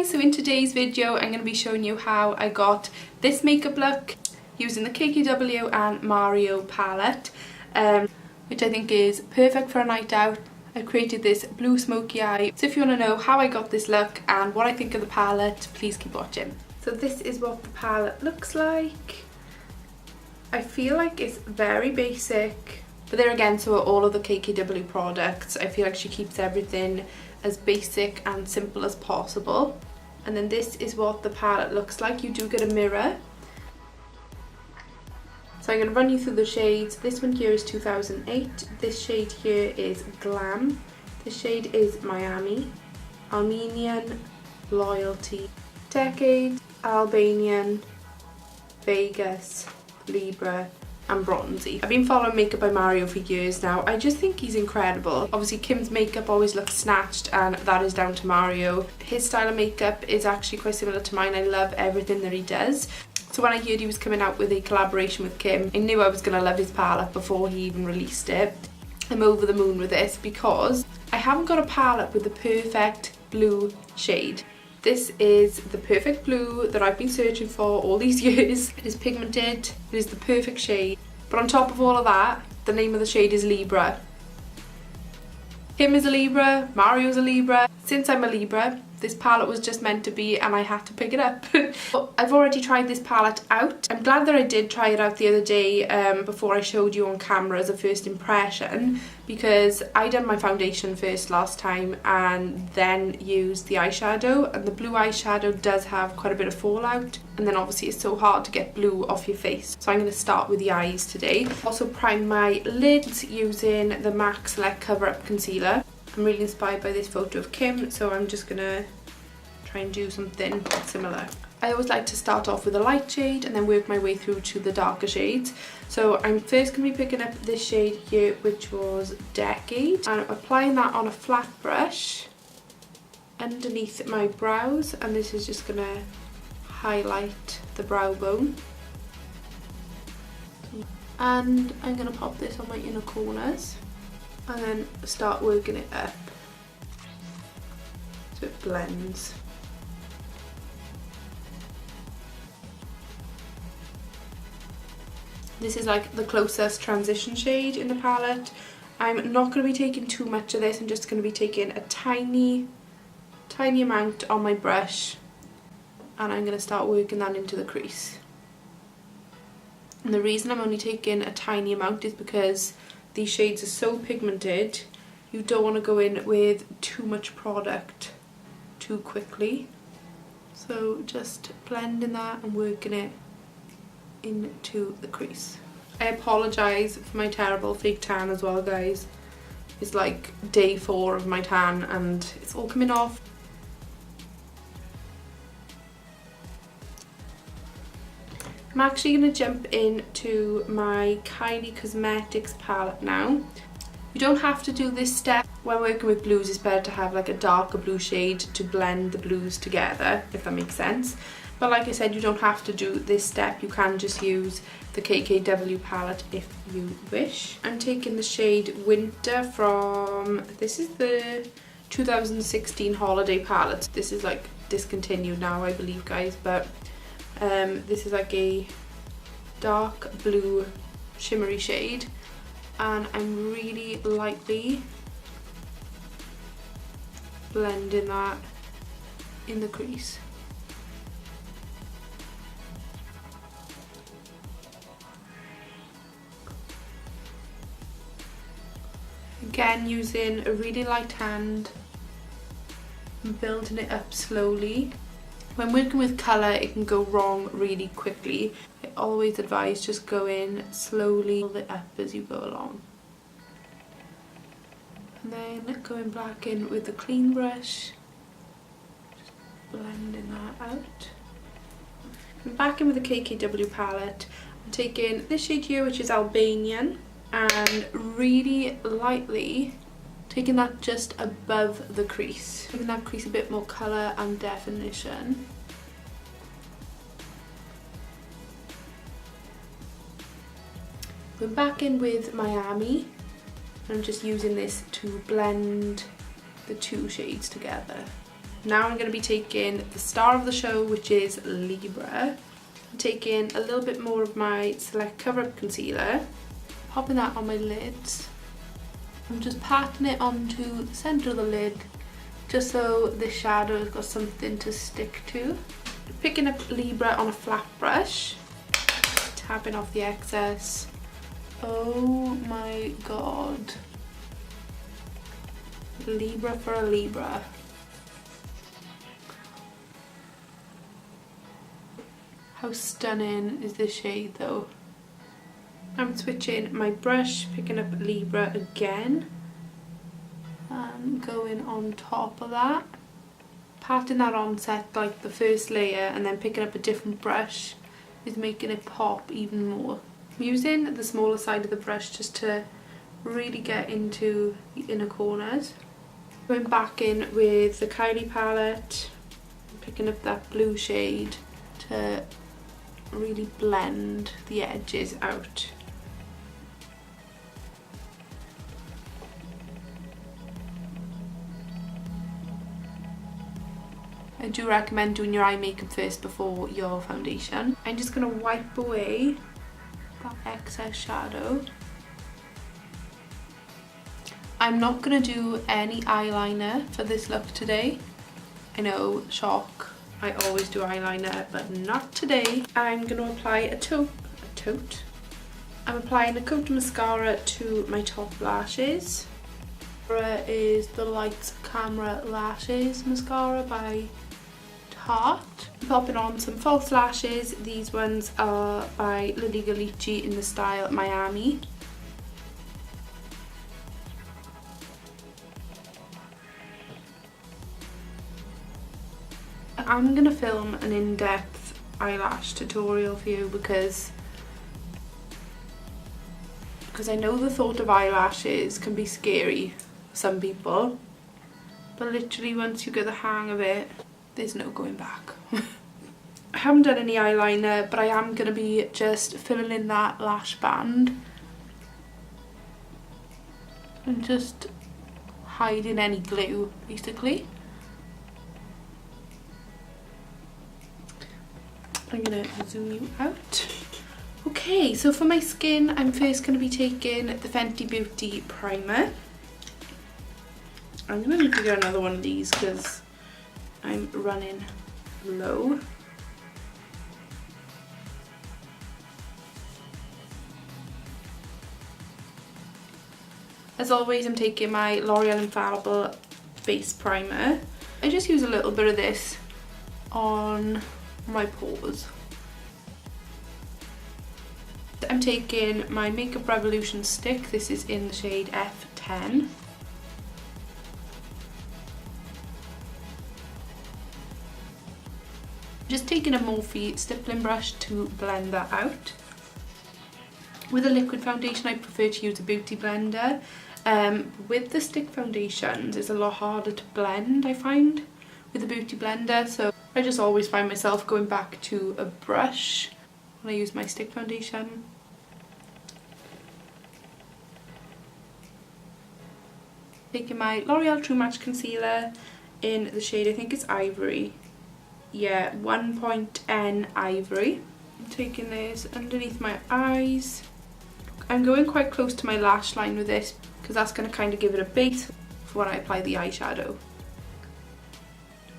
guys, so in today's video I'm going to be showing you how I got this makeup look using the KKW and Mario palette, which I think is perfect for a night out. I've created this blue smoky eye, so if you want to know how I got this look and what I think of the palette, please keep watching. So this is what the palette looks like. I feel like it's very basic, but there again, so are all of the KKW products. I feel like she keeps everything as basic and simple as possible. And then this is what the palette looks like. You do get a mirror. So I'm going to run you through the shades. This one here is 2008. This shade here is Glam. This shade is Miami, Armenian, Loyalty, Decade, Albanian, Vegas, Libra and Bronzy. I've been following Makeup by Mario for years now. I just think he's incredible. Obviously Kim's makeup always looks snatched and that is down to Mario. His style of makeup is actually quite similar to mine. I love everything that he does. So when I heard he was coming out with a collaboration with Kim, I knew I was going to love his palette before he even released it. I'm over the moon with this because I haven't got a palette with the perfect blue shade. This is the perfect blue that I've been searching for all these years. It is pigmented, it is the perfect shade. But on top of all of that, the name of the shade is Libra. Kim is a Libra, Mario's a Libra. Since I'm a Libra, this palette was just meant to be and I had to pick it up. I've already tried this palette out. I'm glad that I did try it out the other day before I showed you on camera as a first impression, because I done my foundation first last time and then used the eyeshadow, and the blue eyeshadow does have quite a bit of fallout, and then obviously it's so hard to get blue off your face. So I'm going to start with the eyes today. Also prime my lids using the MAC Select Cover Up Concealer. I'm really inspired by this photo of Kim, so I'm just gonna try and do something similar. I always like to start off with a light shade and then work my way through to the darker shades. So I'm first going to be picking up this shade here, which was Decade, and I'm applying that on a flat brush underneath my brows, and this is just going to highlight the brow bone. And I'm going to pop this on my inner corners and then start working it up so it blends. This is like the closest transition shade in the palette. I'm not going to be taking too much of this. I'm just going to be taking a tiny amount on my brush, and I'm going to start working that into the crease. And the reason I'm only taking a tiny amount is because these shades are so pigmented, you don't want to go in with too much product too quickly. So just blending that and working it into the crease. I apologise for my terrible fake tan as well, guys. It's like day 4 of my tan and it's all coming off. I'm actually going to jump into my Kylie Cosmetics palette now. You don't have to do this step. When working with blues, it's better to have like a darker blue shade to blend the blues together, if that makes sense. But like I said, you don't have to do this step. You can just use the KKW palette if you wish. I'm taking the shade Winter from, this is the 2016 holiday palette. This is like discontinued now, I believe, guys, but this is like a dark blue shimmery shade, and I'm really lightly blending that in the crease. Again, using a really light hand and building it up slowly. When working with colour, it can go wrong really quickly. I always advise just go in slowly, build it up as you go along. And then going back in with the clean brush, just blending that out. And back in with the KKW palette, I'm taking this shade here, which is Albanian, and really lightly taking that just above the crease, giving that crease a bit more colour and definition. Going back in with Miami, I'm just using this to blend the two shades together. Now I'm going to be taking the star of the show, which is Libra. I'm taking a little bit more of my Select Cover Up Concealer, popping that on my lids. I'm just patting it onto the centre of the lid, just so the shadow has got something to stick to. Picking up Libra on a flat brush, tapping off the excess. Oh my god. Libra for a Libra. How stunning is this shade though? I'm switching my brush, picking up Libra again, and going on top of that. Patting that on set like the first layer, and then picking up a different brush is making it pop even more. I'm using the smaller side of the brush just to really get into the inner corners. Going back in with the Kylie palette, picking up that blue shade to really blend the edges out. I do recommend doing your eye makeup first before your foundation. I'm just going to wipe away that excess shadow. I'm not going to do any eyeliner for this look today. I know, shock. I always do eyeliner, but not today. I'm going to apply I'm applying a coat of mascara to my top lashes. Mascara is the Lights Camera Lashes mascara by Tarte. I'm popping on some false lashes. These ones are by Lilly in the style Miami. I'm going to film an in-depth eyelash tutorial for you because I know the thought of eyelashes can be scary for some people, but literally once you get the hang of it, there's no going back. I haven't done any eyeliner, but I am going to be just filling in that lash band and just hiding any glue basically. I'm going to zoom you out. Okay, so for my skin, I'm first going to be taking the Fenty Beauty Primer. I'm going to need to get another one of these because I'm running low. As always, I'm taking my L'Oreal Infallible Base Primer. I just use a little bit of this on my pores. I'm taking my Makeup Revolution stick. This is in the shade F10. Just taking a Morphe stippling brush to blend that out. With a liquid foundation, I prefer to use a beauty blender. With the stick foundations, it's a lot harder to blend, I find, with a beauty blender. So I just always find myself going back to a brush when I use my stick foundation. Taking my L'Oreal True Match Concealer in the shade, I think it's Ivory. Yeah, 1.N Ivory. I'm taking this underneath my eyes. I'm going quite close to my lash line with this because that's going to kind of give it a base for when I apply the eyeshadow.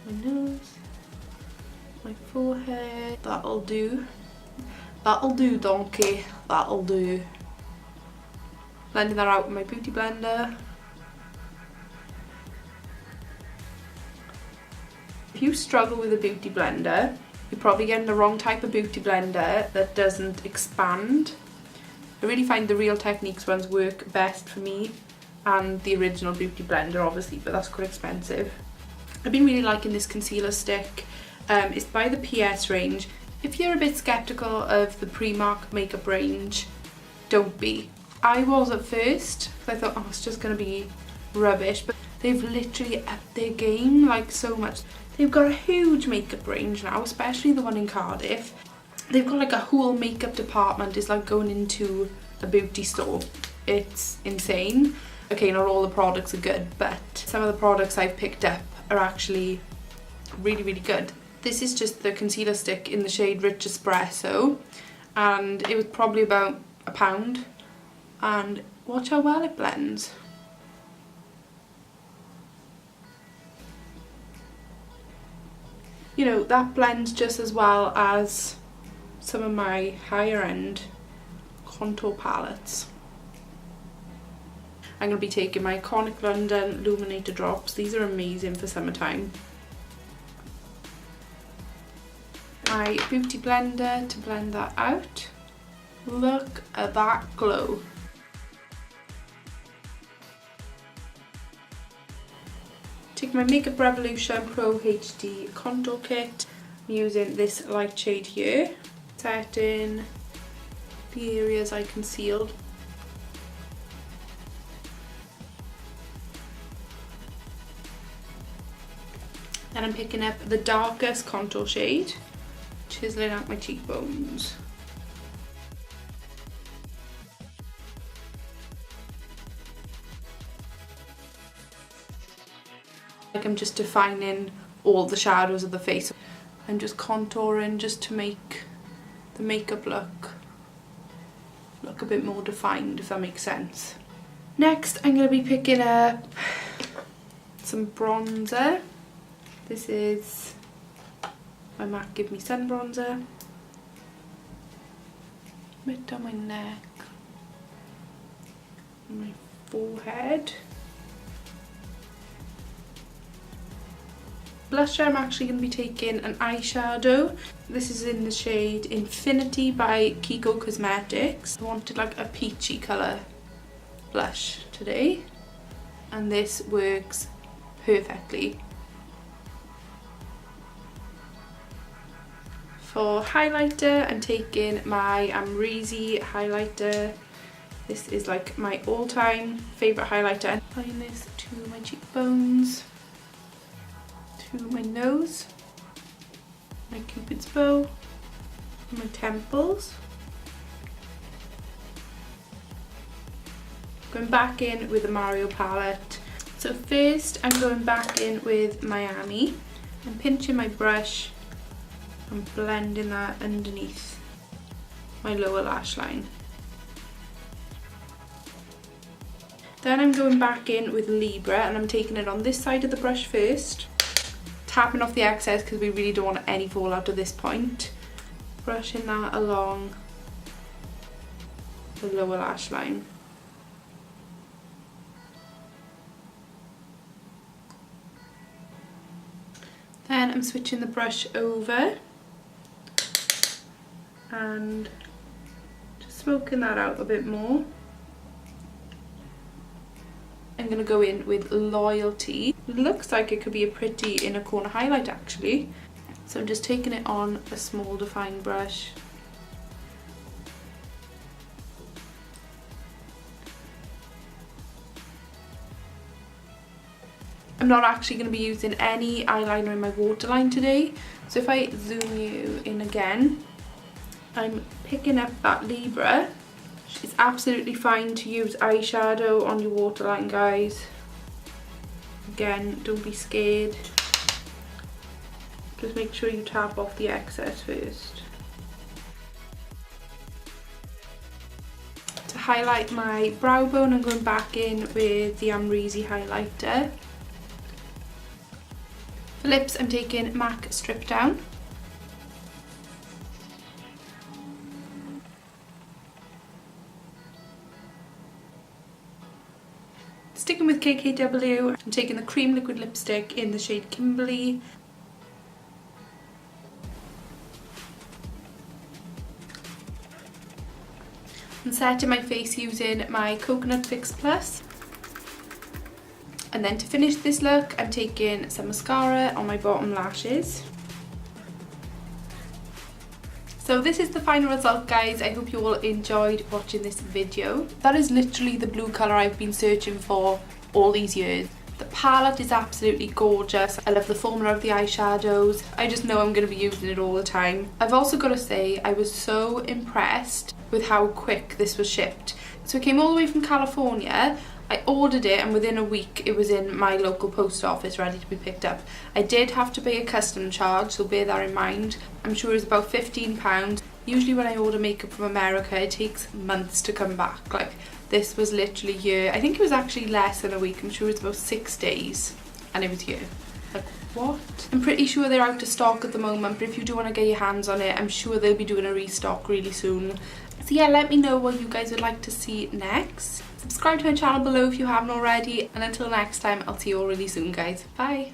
My nose, my forehead, that'll do. That'll do, donkey, that'll do. Blending that out with my beauty blender. If you struggle with a beauty blender, you're probably getting the wrong type of beauty blender that doesn't expand. I really find the Real Techniques ones work best for me, and the original beauty blender obviously, but that's quite expensive. I've been really liking this concealer stick. It's by the PS range. If you're a bit skeptical of the Primark makeup range, don't be. I was at first, because I thought, oh, it's just going to be rubbish, but they've literally upped their game like so much. They've got a huge makeup range now, especially the one in Cardiff. They've got like a whole makeup department. It's like going into a beauty store. It's insane. Okay, not all the products are good, but some of the products I've picked up are actually really, really good. This is just the concealer stick in the shade Rich Espresso, and it was probably about £1, and watch how well it blends. You know, that blends just as well as some of my higher end contour palettes. I'm going to be taking my iconic London Illuminator drops. These are amazing for summertime. My beauty blender to blend that out. Look at that glow. Take my Makeup Revolution Pro HD contour kit. I'm using this light shade here, setting the areas I concealed. Then I'm picking up the darkest contour shade, chiseling out my cheekbones. Like I'm just defining all the shadows of the face. I'm just contouring just to make the makeup look a bit more defined, if that makes sense. Next, I'm going to be picking up some bronzer. This is my MAC Give Me Sun bronzer. Bit down my neck, and my forehead. Blusher, I'm actually going to be taking an eyeshadow. This is in the shade Infinity by Kiko Cosmetics. I wanted like a peachy colour blush today, and this works perfectly. For highlighter, I'm taking my Amrezy Highlighter. This is like my all-time favourite highlighter. I'm applying this to my cheekbones, to my nose, my cupid's bow, and my temples. Going back in with the Mario palette. So first I'm going back in with Miami. I'm pinching my brush and blending that underneath my lower lash line. Then I'm going back in with Libra, and I'm taking it on this side of the brush first, tapping off the excess because we really don't want any fallout at this point. Brushing that along the lower lash line. Then I'm switching the brush over and just smoking that out a bit more. I'm going to go in with Loyalty. It looks like it could be a pretty inner corner highlight actually. So I'm just taking it on a small defined brush. I'm not actually going to be using any eyeliner in my waterline today. So if I zoom you in again, I'm picking up that Libra. It's absolutely fine to use eyeshadow on your waterline, guys. Again, don't be scared. Just make sure you tap off the excess first. To highlight my brow bone, I'm going back in with the Amrezy Highlighter. For lips, I'm taking MAC Stripdown. Sticking with KKW, I'm taking the cream liquid lipstick in the shade Kimberly. And setting my face using my Coconut Fix Plus. And then to finish this look, I'm taking some mascara on my bottom lashes. So this is the final result, guys. I hope you all enjoyed watching this video. That is literally the blue colour I've been searching for all these years. The palette is absolutely gorgeous. I love the formula of the eyeshadows. I just know I'm going to be using it all the time. I've also got to say I was so impressed with how quick this was shipped. So it came all the way from California, I ordered it and within a week it was in my local post office ready to be picked up. I did have to pay a custom charge, so bear that in mind. I'm sure it's about £15. Usually when I order makeup from America it takes months to come back. Like this was literally here. I think it was actually less than a week. I'm sure it's about 6 days and it was here. Like what? I'm pretty sure they're out of stock at the moment, but if you do want to get your hands on it, I'm sure they'll be doing a restock really soon. So yeah, let me know what you guys would like to see next. Subscribe to my channel below if you haven't already, and until next time, I'll see you all really soon, guys. Bye!